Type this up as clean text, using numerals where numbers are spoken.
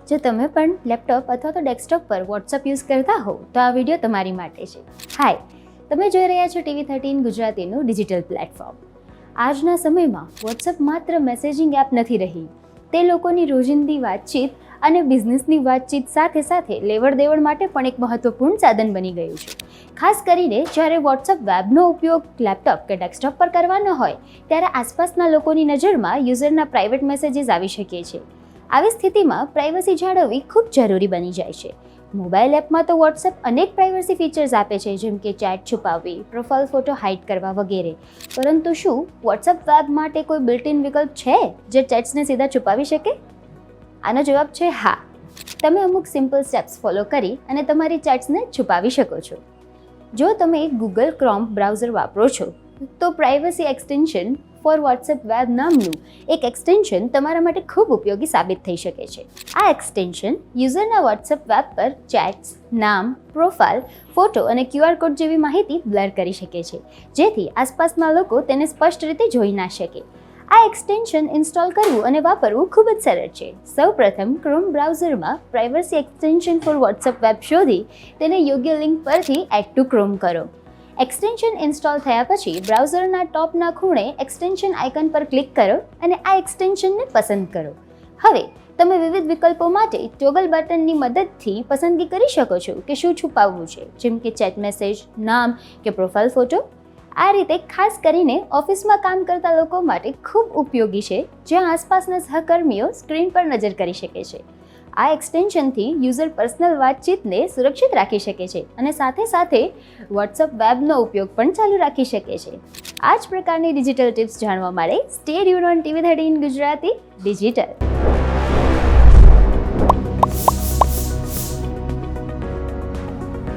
જો તમે પણ લેપટોપ અથવા તો ડેસ્કટોપ પર વોટ્સઅપ યુઝ કરતા હો તો આ વિડીયો તમારી માટે છે. હાય, તમે જોઈ રહ્યા છો TV13 ગુજરાતીનું ડિજિટલ પ્લેટફોર્મ. આજના સમયમાં વોટ્સઅપ માત્ર મેસેજિંગ એપ નથી રહી, તે લોકોની રોજિંદી વાતચીત અને બિઝનેસની વાતચીત સાથે સાથે લેવડ દેવડ માટે પણ એક મહત્વપૂર્ણ સાધન બની ગયું છે. ખાસ કરીને જ્યારે વોટ્સઅપ વેબનો ઉપયોગ લેપટોપ કે ડેસ્કટોપ પર કરવાનો હોય ત્યારે આસપાસના લોકોની નજરમાં યુઝરના પ્રાઇવેટ મેસેજીસ આવી શકે છે. આવી સ્થિતિમાં પ્રાઇવસી જાળવવી ખૂબ જરૂરી બની જાય છે. મોબાઈલ એપમાં તો વોટ્સએપ અનેક પ્રાઇવસી ફીચર્સ આપે છે, જેમ કે ચેટ છુપાવવી, પ્રોફાઇલ ફોટો હાઇડ કરવા વગેરે. પરંતુ શું વોટ્સએપ વેબ માટે કોઈ બિલ્ટ ઇન વિકલ્પ છે જે ચેટ્સને સીધા છુપાવી શકે? આનો જવાબ છે હા. તમે અમુક સિમ્પલ સ્ટેપ્સ ફોલો કરી અને તમારી ચેટ્સને છુપાવી શકો છો. જો તમે ગૂગલ ક્રોમ બ્રાઉઝર વાપરો છો તો privacy extension for WhatsApp web નામનું એક એક્સટેન્શન તમારા માટે ખૂબ ઉપયોગી સાબિત થઈ શકે છે. આ એક્સટેન્શન યુઝરના વોટ્સએપ વેબ પર ચેટ્સ, નામ, પ્રોફાઇલ, ફોટો અને QR કોડ જેવી માહિતી બ્લર કરી શકે છે, જેથી આસપાસના લોકો તેને સ્પષ્ટ રીતે જોઈ ના શકે. આ એક્સટેન્શન ઇન્સ્ટોલ કરવું અને વાપરવું ખૂબ જ સરળ છે. સૌપ્રથમ ક્રોમ બ્રાઉઝરમાં privacy extension for WhatsApp web શોધી તેને યોગ્ય લિંક પરથી એડ ટુ ક્રોમ કરો. એક્સટેન્શન ઇન્સ્ટોલ થયા પછી બ્રાઉઝરના ટોપના ખૂણે એક્સટેન્શન આઇકન પર ક્લિક કરો અને આ એક્સટેન્શનને પસંદ કરો. હવે તમે વિવિધ વિકલ્પો માટે ટોગલ બટનની મદદથી પસંદગી કરી શકો છો કે શું છુપાવવું છે, જેમ કે ચેટ મેસેજ, નામ કે પ્રોફાઇલ ફોટો. આ રીતે ખાસ કરીને ઓફિસમાં કામ કરતા લોકો માટે ખૂબ ઉપયોગી છે, જ્યાં આસપાસના સહકર્મીઓ સ્ક્રીન પર નજર કરી શકે છે. આ એક્સટેન્શનથી યુઝર પર્સનલ વાતચીતને સુરક્ષિત રાખી શકે છે અને સાથે સાથે વોટ્સએપ વેબનો ઉપયોગ પણ ચાલુ રાખી શકે છે. આ જ પ્રકારની ડિજિટલ ટિપ્સ જાણવા માટે stay tuned on TV13 Gujarati digital.